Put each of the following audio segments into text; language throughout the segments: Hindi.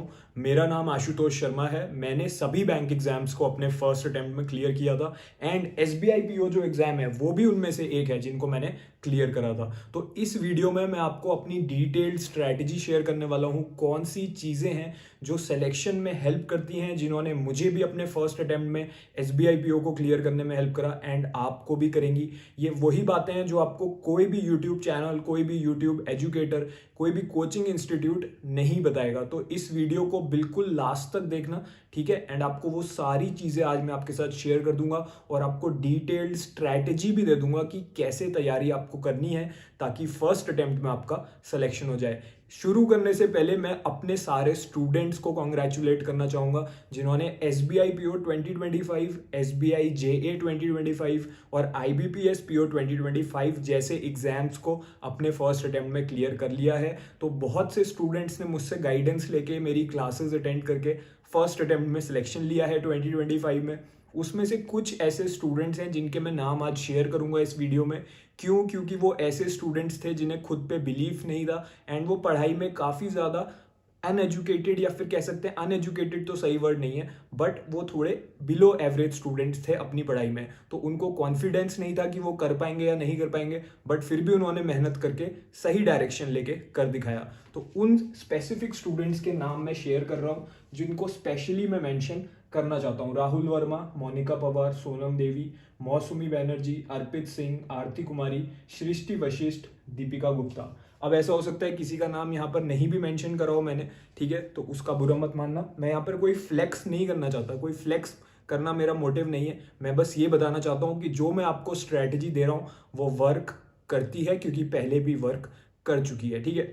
हूँ। मेरा नाम आशुतोष शर्मा है। मैंने सभी बैंक एग्जाम्स को अपने फर्स्ट अटेम्प्ट में क्लियर किया था एंड एसबीआई पीओ जो एग्जाम है वो भी उनमें से एक है जिनको मैंने क्लियर करा था। तो इस वीडियो में मैं आपको अपनी डिटेल्ड स्ट्रैटेजी शेयर करने वाला हूँ, कौन सी चीज़ें हैं जो सिलेक्शन में हेल्प करती हैं, जिन्होंने मुझे भी अपने फर्स्ट अटेम्प्ट में एसबीआई पीओ को क्लियर करने में हेल्प करा एंड आपको भी करेंगी। ये वही बातें हैं जो आपको कोई भी यूट्यूब चैनल, कोई भी यूट्यूब एजुकेटर, कोई भी कोचिंग इंस्टीट्यूट नहीं बताएगा। तो इस वीडियो को बिल्कुल लास्ट तक देखना, ठीक है। एंड आपको वो सारी चीज़ें आज मैं आपके साथ शेयर कर दूंगा और आपको डिटेल्ड स्ट्रैटेजी भी दे दूंगा कि कैसे तैयारी आपको करनी है ताकि फर्स्ट अटेम्प्ट में आपका सिलेक्शन हो जाए। शुरू करने से पहले मैं अपने सारे स्टूडेंट्स को कॉन्ग्रेचुलेट करना चाहूँगा जिन्होंने एसबीआई पीओ 2025, एसबीआई जेए 2025 और आईबीपीएस पीओ 2025 जैसे एग्जाम्स को अपने फर्स्ट अटेम्प्ट में क्लियर कर लिया है। तो बहुत से स्टूडेंट्स ने मुझसे गाइडेंस लेके, मेरी क्लासेस अटेंड करके फर्स्ट अटेम्प्ट में सिलेक्शन लिया है 2025 में। उसमें से कुछ ऐसे स्टूडेंट्स हैं जिनके मैं नाम आज शेयर करूंगा इस वीडियो में। क्योंकि वो ऐसे स्टूडेंट्स थे जिन्हें खुद पे बिलीफ नहीं था एंड वो पढ़ाई में काफ़ी ज़्यादा अनएजुकेटेड, या फिर कह सकते हैं अनएजुकेटेड तो सही वर्ड नहीं है, बट वो थोड़े बिलो एवरेज स्टूडेंट्स थे अपनी पढ़ाई में। तो उनको कॉन्फिडेंस नहीं था कि वो कर पाएंगे या नहीं कर पाएंगे, बट फिर भी उन्होंने मेहनत करके सही डायरेक्शन लेके कर दिखाया। तो उन स्पेसिफिक स्टूडेंट्स के नाम मैं शेयर कर रहा हूँ जिनको स्पेशली मैं मेंशन करना चाहता हूँ। राहुल वर्मा, मोनिका पवार, सोनम देवी, मौसमी बैनर्जी, अर्पित सिंह, आरती कुमारी, सृष्टि वशिष्ठ, दीपिका गुप्ता। अब ऐसा हो सकता है किसी का नाम यहाँ पर नहीं भी मेंशन करा हो मैंने, ठीक है, तो उसका बुरा मत मानना। मैं यहाँ पर कोई फ्लेक्स नहीं करना चाहता, कोई फ्लेक्स करना मेरा मोटिव नहीं है। मैं बस ये बताना चाहता हूँ कि जो मैं आपको स्ट्रैटेजी दे रहा हूँ वो वर्क करती है, क्योंकि पहले भी वर्क कर चुकी है, ठीक है।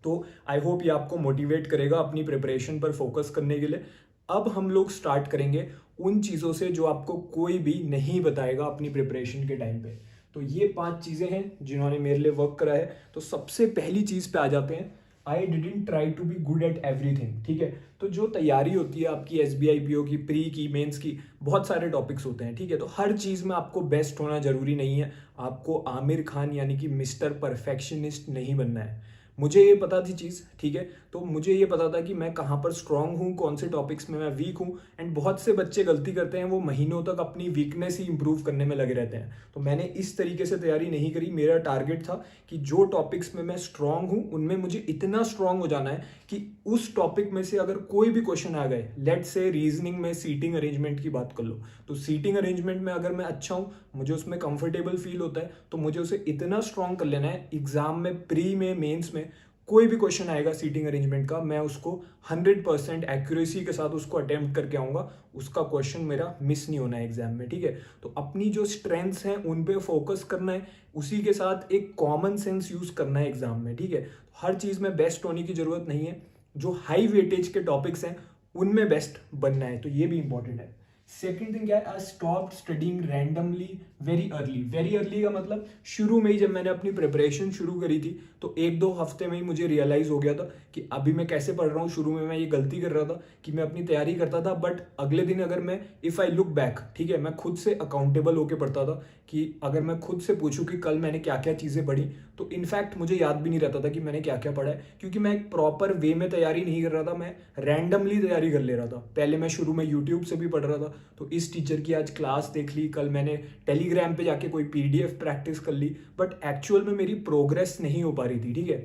तो आई होप ये आपको मोटिवेट करेगा अपनी प्रिपरेशन पर फोकस करने के लिए। अब हम लोग स्टार्ट करेंगे उन चीज़ों से जो आपको कोई भी नहीं बताएगा अपनी प्रिपरेशन के टाइम पे। तो ये 5 चीज़ें हैं जिन्होंने मेरे लिए वर्क करा है। तो सबसे पहली चीज़ पे आ जाते हैं, I didn't try to be good at everything, ठीक है। तो जो तैयारी होती है आपकी एसबीआई पीओ की, प्री की, मेंस की, बहुत सारे टॉपिक्स होते हैं, ठीक है। तो हर चीज़ में आपको बेस्ट होना जरूरी नहीं है। आपको आमिर खान यानी कि मिस्टर परफेक्शनिस्ट नहीं बनना है। मुझे ये पता थी चीज़, ठीक है। तो मुझे ये पता था कि मैं कहाँ पर स्ट्रांग हूँ, कौन से टॉपिक्स में मैं वीक हूँ। एंड बहुत से बच्चे गलती करते हैं, वो महीनों तक अपनी वीकनेस ही इंप्रूव करने में लगे रहते हैं। तो मैंने इस तरीके से तैयारी नहीं करी। मेरा टारगेट था कि जो टॉपिक्स में मैं स्ट्रांग हूँ उनमें मुझे इतना स्ट्रांग हो जाना है कि उस टॉपिक में से अगर कोई भी क्वेश्चन आ गए, लेट्स से रीजनिंग में सीटिंग अरेंजमेंट की बात कर लो, तो सीटिंग अरेंजमेंट में अगर मैं अच्छा हूँ, मुझे उसमें कंफर्टेबल फील होता है, तो मुझे उसे इतना स्ट्रांग कर लेना है एग्जाम में, प्री में, मेंस में कोई भी क्वेश्चन आएगा सीटिंग अरेंजमेंट का, मैं उसको 100% एक्यूरेसी के साथ उसको अटेम्प्ट करके आऊंगा। उसका क्वेश्चन मेरा मिस नहीं होना है एग्जाम में, ठीक है। तो अपनी जो स्ट्रेंथ्स हैं उन पे फोकस करना है, उसी के साथ एक कॉमन सेंस यूज करना है एग्जाम में, ठीक है। हर चीज में बेस्ट होने की जरूरत नहीं है। जो हाई वेटेज के टॉपिक्स हैं उनमें बेस्ट बनना है, तो ये भी इंपॉर्टेंट है। सेकेंड थिंग क्या है, I stop studying randomly very early. Very early का मतलब शुरू में ही जब मैंने अपनी प्रिपरेशन शुरू करी थी तो 1-2 हफ्ते में ही मुझे रियलाइज हो गया था कि अभी मैं कैसे पढ़ रहा हूँ। शुरू में मैं ये गलती कर रहा था कि मैं अपनी तैयारी करता था, बट अगले दिन अगर मैं, इफ आई लुक बैक, ठीक है, मैं खुद से अकाउंटेबल होकर पढ़ता था कि अगर मैं खुद से पूछूं कि कल मैंने क्या क्या चीज़ें पढ़ी, तो इनफैक्ट मुझे याद भी नहीं रहता था कि मैंने क्या क्या पढ़ा है, क्योंकि मैं एक प्रॉपर वे में तैयारी नहीं कर रहा था, मैं रैंडमली तैयारी कर ले रहा था। पहले मैं शुरू में यूट्यूब से भी पढ़ रहा था, तो इस टीचर की आज क्लास देख ली, कल मैंने टेलीग्राम पे जाके कोई पीडीएफ प्रैक्टिस कर ली, बट एक्चुअल में मेरी प्रोग्रेस नहीं हो पा रही थी, ठीक है।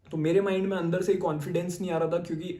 तो मेरे माइंड में अंदर से कॉन्फिडेंस नहीं आ रहा था, क्योंकि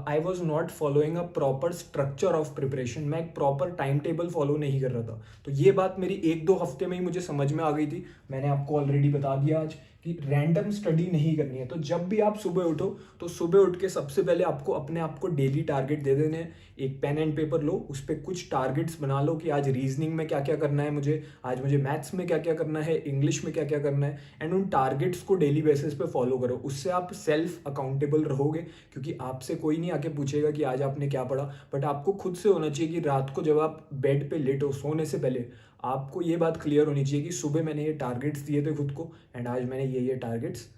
I was not following a proper structure of preparation. मैं एक प्रॉपर टाइम टेबल फॉलो नहीं कर रहा था। तो ये बात मेरी 1-2 हफ्ते में ही मुझे समझ में आ गई थी। मैंने आपको ऑलरेडी बता दिया आज कि रैंडम स्टडी नहीं करनी है। तो जब भी आप सुबह उठो तो सुबह उठ के सबसे पहले आपको अपने आप को डेली टारगेट दे देने हैं। एक पेन एंड पेपर लो, उस पर कुछ टारगेट्स बना लो कि आज रीजनिंग में क्या क्या करना है मुझे, आज मुझे मैथ्स में क्या क्या करना है, इंग्लिश में क्या क्या करना है, एंड उन टारगेट्स को डेली बेसिस पे फॉलो करो। उससे आप सेल्फ अकाउंटेबल रहोगे, क्योंकि आपसे कोई नहीं आके पूछेगा कि आज आपने क्या पढ़ा, बट आपको खुद से होना चाहिए कि रात को जब आप बेड पे लेटो सोने से पहले आपको ये बात क्लियर होनी चाहिए कि सुबह मैंने ये टारगेट्स दिए थे खुद को एंड आज मैंने ये टारगेट्स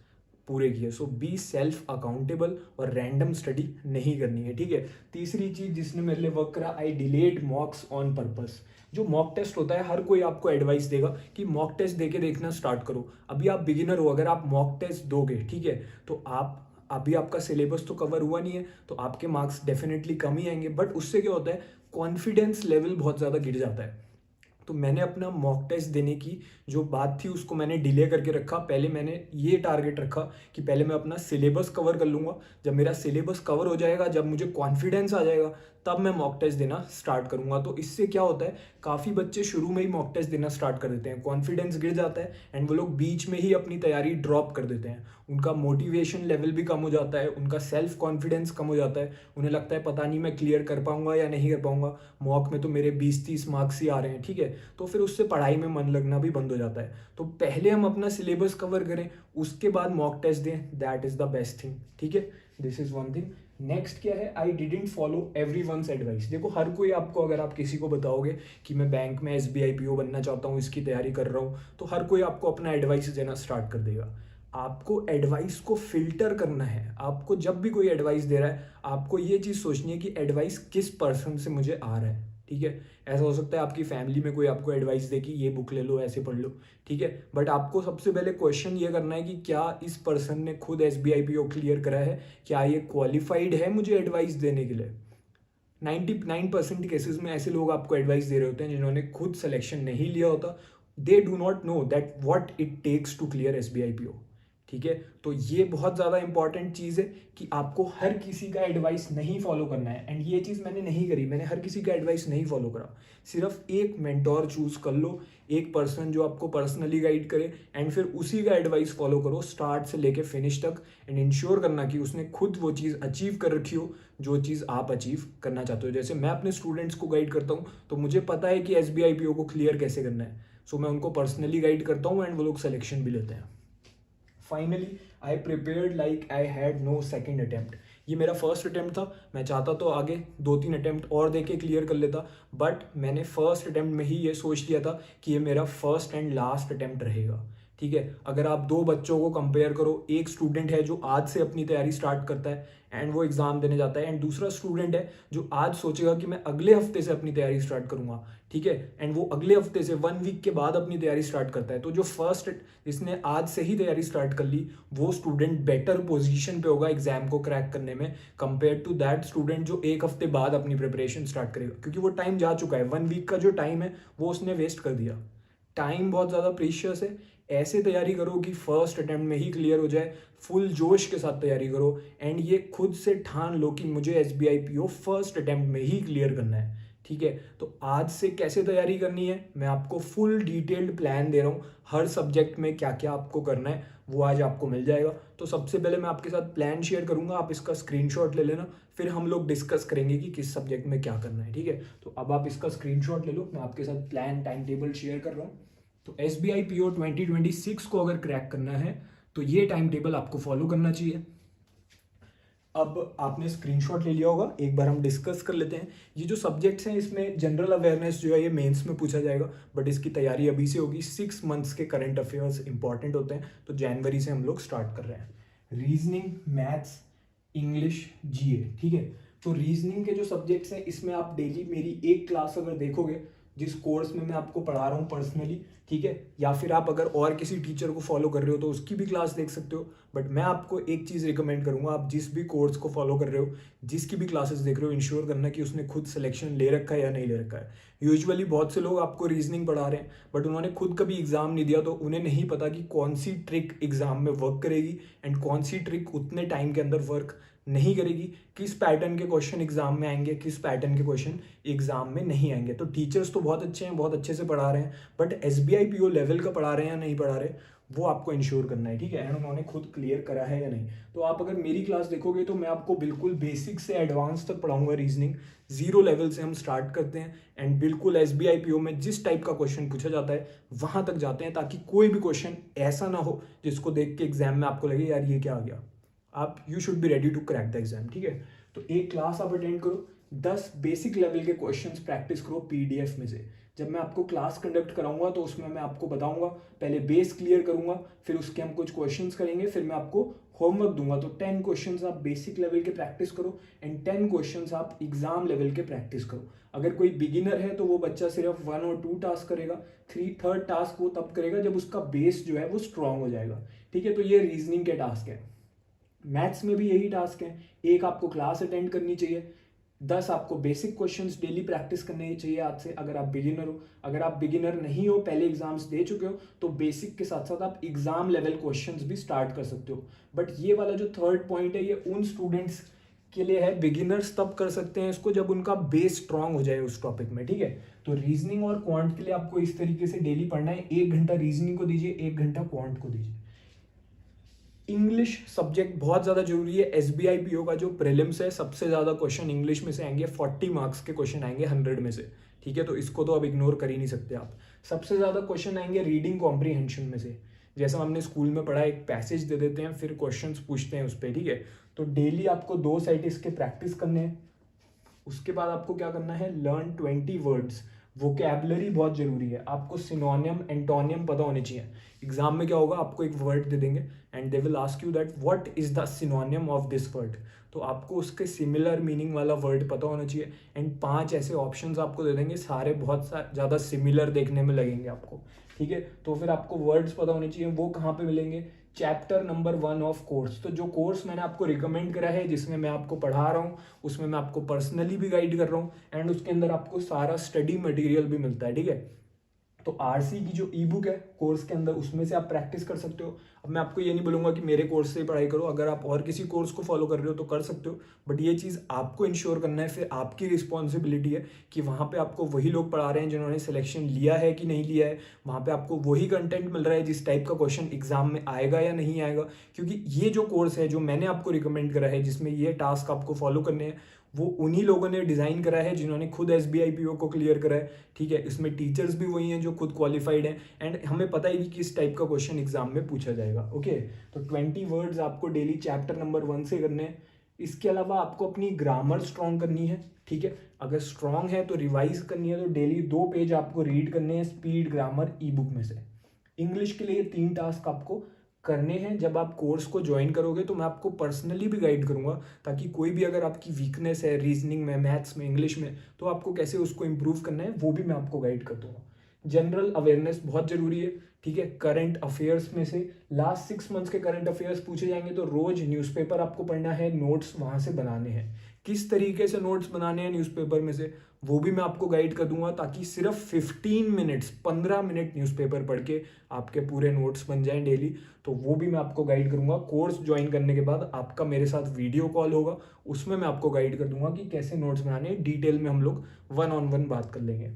पूरे किए। सो बी सेल्फ अकाउंटेबल और रैंडम स्टडी नहीं करनी है, ठीक है। तीसरी चीज जिसने मेरे लिए वर्क करा, आई डिलेड मॉक्स ऑन पर्पस। जो मॉक टेस्ट होता है, हर कोई आपको एडवाइस देगा कि मॉक टेस्ट देके देखना स्टार्ट करो। अभी आप बिगिनर हो, अगर आप मॉक टेस्ट दोगे, ठीक है, तो आप अभी आपका सिलेबस तो कवर हुआ नहीं है, तो आपके मार्क्स डेफिनेटली कम ही आएंगे, बट उससे क्या होता है, कॉन्फिडेंस लेवल बहुत ज़्यादा गिर जाता है। तो मैंने अपना मॉक टेस्ट देने की जो बात थी उसको मैंने डिले करके रखा। पहले मैंने ये टारगेट रखा कि पहले मैं अपना सिलेबस कवर कर लूँगा। जब मेरा सिलेबस कवर हो जाएगा, जब मुझे कॉन्फिडेंस आ जाएगा, तब मैं मॉक टेस्ट देना स्टार्ट करूँगा। तो इससे क्या होता है, काफ़ी बच्चे शुरू में ही मॉक टेस्ट देना स्टार्ट कर देते हैं, कॉन्फिडेंस गिर जाता है एंड वो लोग बीच में ही अपनी तैयारी ड्रॉप कर देते हैं। उनका मोटिवेशन लेवल भी कम हो जाता है, उनका सेल्फ कॉन्फिडेंस कम हो जाता है, उन्हें लगता है पता नहीं मैं क्लियर कर पाऊंगा या नहीं कर पाऊंगा, मॉक में तो मेरे 20-30 मार्क्स ही आ रहे हैं, ठीक है। तो फिर उससे पढ़ाई में मन लगना भी बंद हो जाता है। तो पहले हम अपना सिलेबस कवर करें, उसके बाद मॉक टेस्ट दें, that is the best thing, ठीक है। This is one thing. Next क्या है, I didn't follow every one's advice. देखो हर कोई आपको, अगर आप किसी को बताओगे कि मैं बैंक में SBI PO बनना चाहता हूँ, इसकी तैयारी कर रहा हूँ, तो हर कोई आपको अपना एडवाइस देना स्टार्ट कर देगा। आपको एडवाइस को फिल्टर करना है। आपको जब भी कोई एडवाइस दे रहा है, आपको ये चीज़ सोचनी है कि एडवाइस किस पर्सन से मुझे आ रहा है, ठीक है। ऐसा हो सकता है आपकी फैमिली में कोई आपको एडवाइस दे कि ये बुक ले लो, ऐसे पढ़ लो, ठीक है। बट आपको सबसे पहले क्वेश्चन ये करना है कि क्या इस पर्सन ने खुद SBI PO क्लियर करा है, क्या ये क्वालिफाइड है मुझे एडवाइस देने के लिए। 99% केसेस में ऐसे लोग आपको एडवाइस दे रहे होते हैं जिन्होंने खुद सिलेक्शन नहीं लिया होता। They do not know that what it takes to clear SBI PO, ठीक है। तो ये बहुत ज़्यादा इंपॉर्टेंट चीज़ है कि आपको हर किसी का एडवाइस नहीं फॉलो करना है। एंड ये चीज़ मैंने नहीं करी, मैंने हर किसी का एडवाइस नहीं फॉलो करा। सिर्फ एक मेंटोर चूज कर लो, एक पर्सन जो आपको पर्सनली गाइड करे, एंड फिर उसी का एडवाइस फॉलो करो स्टार्ट से लेके फिनिश तक। एंड इंश्योर करना कि उसने खुद वो चीज़ अचीव कर रखी हो जो चीज़ आप अचीव करना चाहते हो। जैसे मैं अपने स्टूडेंट्स को गाइड करता हूँ, तो मुझे पता है कि SBI PO को क्लियर कैसे करना है, सो मैं उनको पर्सनली गाइड करता हूँ एंड वो लोग सिलेक्शन भी लेते हैं। Finally I prepared like I had no second attempt. ये मेरा फर्स्ट अटेम्प्ट था। मैं चाहता तो आगे 2-3 अटेम्प्ट और दे के क्लियर कर लेता, बट मैंने फर्स्ट अटेम्प्ट में ही ये सोच लिया था कि ये मेरा फर्स्ट एंड लास्ट अटेम्प्ट रहेगा, ठीक है। अगर आप दो बच्चों को कंपेयर करो, एक स्टूडेंट है जो आज से अपनी तैयारी स्टार्ट करता है एंड वो एग्जाम देने जाता है, एंड दूसरा स्टूडेंट है जो आज सोचेगा कि मैं अगले हफ्ते से अपनी तैयारी स्टार्ट करूंगा, ठीक है, एंड वो अगले हफ्ते से 1 वीक के बाद अपनी तैयारी स्टार्ट करता है। तो जो फर्स्ट जिसने आज से ही तैयारी स्टार्ट कर ली, वो स्टूडेंट बेटर पोजीशन पे होगा एग्जाम को क्रैक करने में, कंपेयर टू दैट स्टूडेंट जो एक हफ्ते बाद अपनी प्रिपरेशन स्टार्ट करेगा, क्योंकि वो टाइम जा चुका है। 1 वीक का जो टाइम है वो उसने वेस्ट कर दिया। टाइम बहुत ज़्यादा प्रीशियस है। ऐसे तैयारी करो कि फर्स्ट अटेम्प्ट में ही क्लियर हो जाए, फुल जोश के साथ तैयारी करो, एंड ये खुद से ठान लो कि मुझे SBI PO फर्स्ट अटेम्प्ट में ही क्लियर करना है, ठीक है। तो आज से कैसे तैयारी करनी है, मैं आपको फुल डिटेल्ड प्लान दे रहा हूँ। हर सब्जेक्ट में क्या क्या आपको करना है वो आज आपको मिल जाएगा। तो सबसे पहले मैं आपके साथ प्लान शेयर करूंगा, आप इसका स्क्रीनशॉट ले लेना, फिर हम लोग डिस्कस करेंगे कि किस सब्जेक्ट में क्या करना है, ठीक है। तो अब आप इसका स्क्रीनशॉट ले लो, मैं आपके साथ प्लान टाइम टेबल शेयर कर रहा हूँ। तो SBI PO 2026 को अगर क्रैक करना है तो ये टाइम टेबल आपको फॉलो करना चाहिए। अब आपने स्क्रीनशॉट ले लिया होगा, एक बार हम डिस्कस कर लेते हैं। ये जो सब्जेक्ट्स हैं इसमें जनरल अवेयरनेस जो है ये मेंस में पूछा जाएगा, बट इसकी तैयारी अभी से होगी। 6 मंथ्स के करंट अफेयर्स इंपॉर्टेंट होते हैं, तो जनवरी से हम लोग स्टार्ट कर रहे हैं। रीजनिंग, मैथ्स, इंग्लिश, GA, ठीक है। तो रीजनिंग के जो सब्जेक्ट्स हैं इसमें आप डेली मेरी एक क्लास अगर देखोगे, जिस कोर्स में मैं आपको पढ़ा रहा हूँ पर्सनली, ठीक है, या फिर आप अगर और किसी टीचर को फॉलो कर रहे हो तो उसकी भी क्लास देख सकते हो। बट मैं आपको एक चीज़ रिकमेंड करूंगा, आप जिस भी कोर्स को फॉलो कर रहे हो, जिसकी भी क्लासेस देख रहे हो, इंश्योर करना कि उसने खुद सिलेक्शन ले रखा है या नहीं ले रखा है। यूजुअली बहुत से लोग आपको रीजनिंग पढ़ा रहे हैं बट उन्होंने खुद कभी एग्जाम नहीं दिया, तो उन्हें नहीं पता कि कौन सी ट्रिक एग्जाम में वर्क करेगी एंड कौन सी ट्रिक उतने टाइम के अंदर वर्क नहीं करेगी, किस पैटर्न के क्वेश्चन एग्जाम में आएंगे, किस पैटर्न के क्वेश्चन एग्जाम में नहीं आएंगे। तो टीचर्स तो बहुत अच्छे हैं, बहुत अच्छे से पढ़ा रहे हैं, बट SBI PO लेवल का पढ़ा रहे हैं या नहीं पढ़ा रहे, वो आपको इंश्योर करना है, ठीक है, एंड उन्होंने खुद क्लियर करा है या नहीं। तो आप अगर मेरी क्लास देखोगे तो मैं आपको बिल्कुल बेसिक से एडवांस तक पढ़ाऊंगा। रीजनिंग 0 लेवल से हम स्टार्ट करते हैं एंड बिल्कुल SBI PO में जिस टाइप का क्वेश्चन पूछा जाता है वहां तक जाते हैं, ताकि कोई भी क्वेश्चन ऐसा ना हो जिसको देख के एग्जाम में आपको लगे यार ये क्या आ गया। आप you should be ready to crack the exam, ठीक है। तो एक क्लास आप अटेंड करो, 10 बेसिक लेवल के क्वेश्चंस प्रैक्टिस करो PDF में से। जब मैं आपको क्लास कंडक्ट कराऊंगा तो उसमें मैं आपको बताऊंगा, पहले बेस क्लियर करूंगा, फिर उसके हम कुछ क्वेश्चंस करेंगे, फिर मैं आपको होमवर्क दूंगा। तो 10 क्वेश्चंस आप बेसिक लेवल के प्रैक्टिस करो एंड 10 क्वेश्चंस आप एग्जाम लेवल के प्रैक्टिस करो। अगर कोई बिगिनर है तो वो बच्चा सिर्फ 1 और 2 टास्क करेगा, थर्ड टास्क वो तब करेगा जब उसका बेस जो है वो स्ट्रांग हो जाएगा, ठीक है। तो ये रीजनिंग के टास्क है। मैथ्स में भी यही टास्क है, एक आपको क्लास अटेंड करनी चाहिए, 10 आपको बेसिक क्वेश्चंस डेली प्रैक्टिस करने चाहिए आज से, अगर आप बिगिनर हो। अगर आप बिगिनर नहीं हो, पहले एग्जाम्स दे चुके हो, तो बेसिक के साथ साथ आप एग्जाम लेवल क्वेश्चंस भी स्टार्ट कर सकते हो। बट ये वाला जो थर्ड पॉइंट है, ये उन स्टूडेंट्स के लिए है, बिगिनर्स तब कर सकते हैं इसको जब उनका बेस स्ट्रांग हो जाए उस टॉपिक में, ठीक है। तो रीजनिंग और क्वांट के लिए आपको इस तरीके से डेली पढ़ना है, 1 घंटा रीजनिंग को दीजिए, 1 घंटा क्वांट को दीजिए। इंग्लिश सब्जेक्ट बहुत ज़्यादा जरूरी है। एसबीआई पीओ का जो प्रीलिम्स है, सबसे ज़्यादा क्वेश्चन इंग्लिश में से आएंगे, 40 मार्क्स के क्वेश्चन आएंगे 100 में से, ठीक है। तो इसको तो अब इग्नोर कर ही नहीं सकते आप। सबसे ज़्यादा क्वेश्चन आएंगे रीडिंग कॉम्प्रीहेंशन में से, जैसा हमने स्कूल में पढ़ा, एक पैसेज दे देते हैं, फिर क्वेश्चंस पूछते हैं उस पर, ठीक है। तो डेली आपको 2 सेट इसके प्रैक्टिस करने हैं। उसके बाद आपको क्या करना है, लर्न 20 वर्ड्स। वोकैबलरी बहुत जरूरी है, आपको सिनोनियम एंटोनियम पता होने चाहिए। एग्जाम में क्या होगा, आपको एक वर्ड दे देंगे and they will ask you that what is the सिनोनियम of this word. तो आपको उसके सिमिलर मीनिंग वाला वर्ड पता होना चाहिए एंड 5 ऐसे ऑप्शंस आपको दे देंगे, सारे बहुत ज़्यादा सिमिलर देखने में लगेंगे आपको, ठीक है। तो फिर आपको वर्ड्स पता होने चाहिए, वो कहाँ पे मिलेंगे, चैप्टर नंबर 1 ऑफ कोर्स। तो जो कोर्स मैंने आपको रिकमेंड करा है, जिसमें मैं आपको पढ़ा रहा हूँ, उसमें मैं आपको पर्सनली भी गाइड कर रहा हूँ एंड उसके अंदर आपको सारा स्टडी मटेरियल भी मिलता है, ठीक है। तो आरसी की जो ई बुक है कोर्स के अंदर, उसमें से आप प्रैक्टिस कर सकते हो। अब मैं आपको ये नहीं बोलूंगा कि मेरे कोर्स से ही पढ़ाई करो, अगर आप और किसी कोर्स को फॉलो कर रहे हो तो कर सकते हो, बट ये चीज़ आपको इंश्योर करना है, फिर आपकी रिस्पॉन्सिबिलिटी है कि वहाँ पे आपको वही लोग पढ़ा रहे हैं जिन्होंने सिलेक्शन लिया है कि नहीं लिया है, वहाँ पे आपको वही कंटेंट मिल रहा है जिस टाइप का क्वेश्चन एग्जाम में आएगा या नहीं आएगा। क्योंकि ये जो कोर्स है जो मैंने आपको रिकमेंड करा है, जिसमें ये टास्क आपको फॉलो करने हैं, वो उन्हीं लोगों ने डिज़ाइन करा है जिन्होंने खुद एसबीआई पीओ को क्लियर करा है, ठीक है। इसमें टीचर्स भी वही हैं जो खुद क्वालिफाइड हैं एंड हमें पता ही कि किस टाइप का क्वेश्चन एग्जाम में पूछा जाएगा, ओके। तो 20 वर्ड्स आपको डेली चैप्टर नंबर 1 से करने हैं। इसके अलावा आपको अपनी ग्रामर स्ट्रॉन्ग करनी है, ठीक है। अगर स्ट्रॉन्ग है तो रिवाइज करनी है, तो डेली 2 पेज आपको रीड करने हैं स्पीड ग्रामर ई बुक में से। इंग्लिश के लिए 3 टास्क आपको करने हैं। जब आप कोर्स को ज्वाइन करोगे तो मैं आपको पर्सनली भी गाइड करूंगा, ताकि कोई भी अगर आपकी वीकनेस है रीजनिंग में, मैथ्स में, इंग्लिश में, तो आपको कैसे उसको इंप्रूव करना है वो भी मैं आपको गाइड कर दूंगा। जनरल अवेयरनेस बहुत जरूरी है, ठीक है। करंट अफेयर्स में से लास्ट 6 मंथ्स के करंट अफेयर्स पूछे जाएंगे, तो रोज न्यूज़पेपर आपको पढ़ना है, नोट्स वहां से बनाने हैं। किस तरीके से नोट्स बनाने हैं न्यूज़पेपर में से, वो भी मैं आपको गाइड कर दूंगा, ताकि सिर्फ 15 मिनट्स 15 मिनट न्यूज़पेपर पढ़ के आपके पूरे नोट्स बन जाएं डेली। तो वो भी मैं आपको गाइड करूंगा। कोर्स ज्वाइन करने के बाद आपका मेरे साथ वीडियो कॉल होगा, उसमें मैं आपको गाइड कर दूंगा कि कैसे नोट्स बनाने हैं। डिटेल में हम लोग 1-on-1 बात कर लेंगे।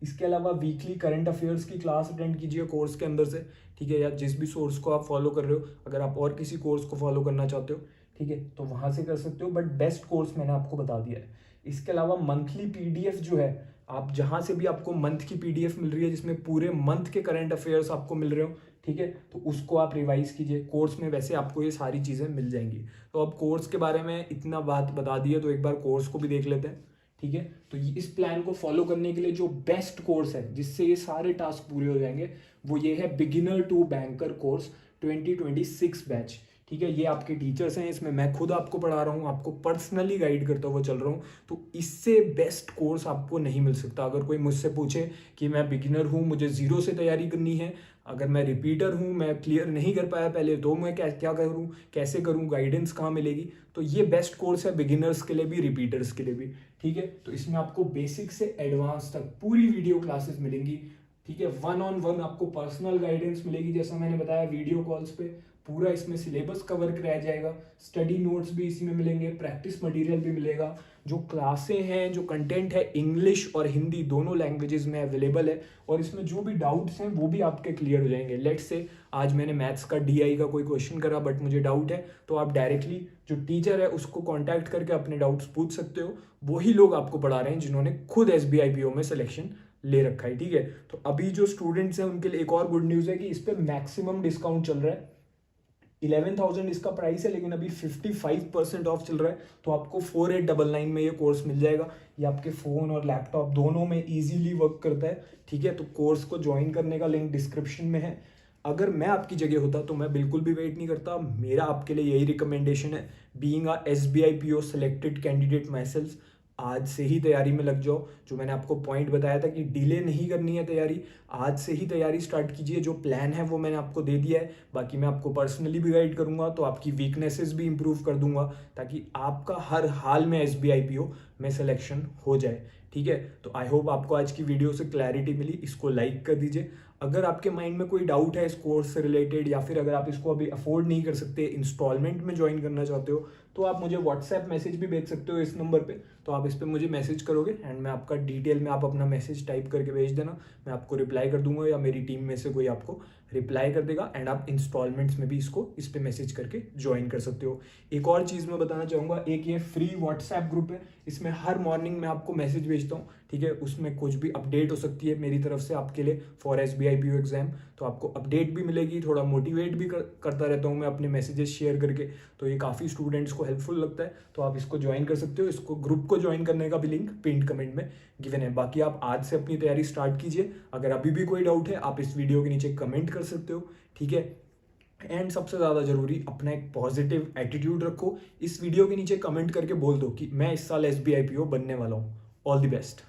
इसके अलावा वीकली करंट अफेयर्स की क्लास अटेंड कीजिए कोर्स के अंदर से, ठीक है, या जिस भी सोर्स को आप फॉलो कर रहे हो। अगर आप और किसी कोर्स को फॉलो करना चाहते हो, ठीक है, तो वहां से कर सकते हो, बट बेस्ट कोर्स मैंने आपको बता दिया है। इसके अलावा मंथली पीडीएफ जो है, आप जहां से भी आपको मंथ की पीडीएफ मिल रही है जिसमें पूरे मंथ के करंट अफेयर्स आपको मिल रहे हो, ठीक है, तो उसको आप रिवाइज कीजिए। कोर्स में वैसे आपको ये सारी चीज़ें मिल जाएंगी। तो अब कोर्स के बारे में इतना बात बता दी है, तो एक बार कोर्स को भी देख लेते हैं, ठीक है। तो इस प्लान को फॉलो करने के लिए जो बेस्ट कोर्स है जिससे ये सारे टास्क पूरे हो जाएंगे, वो ये है beginner to banker course 2026 batch, ठीक है। ये आपके टीचर्स हैं, इसमें मैं खुद आपको पढ़ा रहा हूँ, आपको पर्सनली गाइड करता हुआ चल रहा हूँ। तो इससे बेस्ट कोर्स आपको नहीं मिल सकता। अगर कोई मुझसे पूछे कि मैं बिगिनर हूँ, मुझे जीरो से तैयारी करनी है, अगर मैं रिपीटर हूँ, मैं क्लियर नहीं कर पाया पहले, तो मैं क्या करूँ, कैसे करूँ, गाइडेंस कहाँ मिलेगी, तो ये बेस्ट कोर्स है बिगिनर्स के लिए भी, रिपीटर्स के लिए भी, ठीक है। तो इसमें आपको बेसिक से एडवांस तक पूरी वीडियो क्लासेस मिलेंगी, ठीक है। 1-on-1 आपको पर्सनल गाइडेंस मिलेगी, जैसा मैंने बताया वीडियो कॉल्स पे। पूरा इसमें सिलेबस कवर कराया जाएगा, स्टडी नोट्स भी इसी में मिलेंगे, प्रैक्टिस मटेरियल भी मिलेगा। जो क्लासें हैं, जो कंटेंट है, इंग्लिश और हिंदी दोनों लैंग्वेजेस में अवेलेबल है, और इसमें जो भी डाउट्स हैं वो भी आपके क्लियर हो जाएंगे। लेट्स से आज मैंने मैथ्स का डीआई का कोई क्वेश्चन करा बट मुझे डाउट है, तो आप डायरेक्टली जो टीचर है उसको कॉन्टैक्ट करके अपने डाउट्स पूछ सकते हो। वही लोग आपको पढ़ा रहे हैं जिन्होंने खुद एसबीआई पीओ में सिलेक्शन ले रखा है, ठीक है। तो अभी जो स्टूडेंट्स हैं उनके लिए एक और गुड न्यूज़ है कि इस पर मैक्सिमम डिस्काउंट चल रहा है। 11,000 इसका प्राइस है, लेकिन अभी 55% ऑफ चल रहा है। तो आपको 4899 में ये कोर्स मिल जाएगा। ये आपके फ़ोन और लैपटॉप दोनों में इजीली वर्क करता है, ठीक है। तो कोर्स को ज्वाइन करने का लिंक डिस्क्रिप्शन में है। अगर मैं आपकी जगह होता तो मैं बिल्कुल भी वेट नहीं करता। मेरा आपके लिए यही रिकमेंडेशन है, being a SBI PO selected candidate my self, आज से ही तैयारी में लग जाओ। जो मैंने आपको पॉइंट बताया था कि डिले नहीं करनी है तैयारी, आज से ही तैयारी स्टार्ट कीजिए। जो प्लान है वो मैंने आपको दे दिया है, बाकी मैं आपको पर्सनली भी गाइड करूंगा, तो आपकी वीकनेसेस भी इंप्रूव कर दूंगा ताकि आपका हर हाल में SBI PO में सिलेक्शन हो जाए। ठीक है, तो आई होप आपको आज की वीडियो से क्लैरिटी मिली। इसको लाइक कर दीजिए। अगर आपके माइंड में कोई डाउट है इस कोर्स से रिलेटेड, या फिर अगर आप इसको अभी अफोर्ड नहीं कर सकते, इंस्टॉलमेंट में ज्वाइन करना चाहते हो, तो आप मुझे व्हाट्सएप मैसेज भी भेज सकते हो इस नंबर पे। तो आप इस पे मुझे मैसेज करोगे एंड मैं आपका डिटेल में, आप अपना मैसेज टाइप करके भेज देना, मैं आपको रिप्लाई कर दूंगा या मेरी टीम में से कोई आपको रिप्लाई कर देगा एंड आप इंस्टॉलमेंट्स में भी इसको इस पे मैसेज करके ज्वाइन कर सकते हो। एक और चीज़ मैं बताना चाहूँगा, एक ये फ्री व्हाट्सएप ग्रुप है, इसमें हर मॉर्निंग मैं आपको मैसेज भेजता हूँ। ठीक है, उसमें कुछ भी अपडेट हो सकती है मेरी तरफ से आपके लिए फॉर SBI PO एग्जाम, तो आपको अपडेट भी मिलेगी, थोड़ा मोटिवेट भी करता रहता हूँ मैं अपने मैसेजेस शेयर करके, तो ये काफ़ी स्टूडेंट्स को हेल्पफुल लगता है। तो आप इसको ज्वाइन कर सकते हो। इसको ग्रुप को ज्वाइन करने का भी लिंक पिन कमेंट में गिवन है। बाकी आप आज से अपनी तैयारी स्टार्ट कीजिए। अगर अभी भी कोई डाउट है आप इस वीडियो के नीचे कमेंट कर सकते हो। ठीक है, एंड सबसे ज़्यादा जरूरी, अपना एक पॉजिटिव एटीट्यूड रखो। इस वीडियो के नीचे कमेंट करके बोल दो कि मैं इस साल SBI PO बनने वाला हूँ। All the best.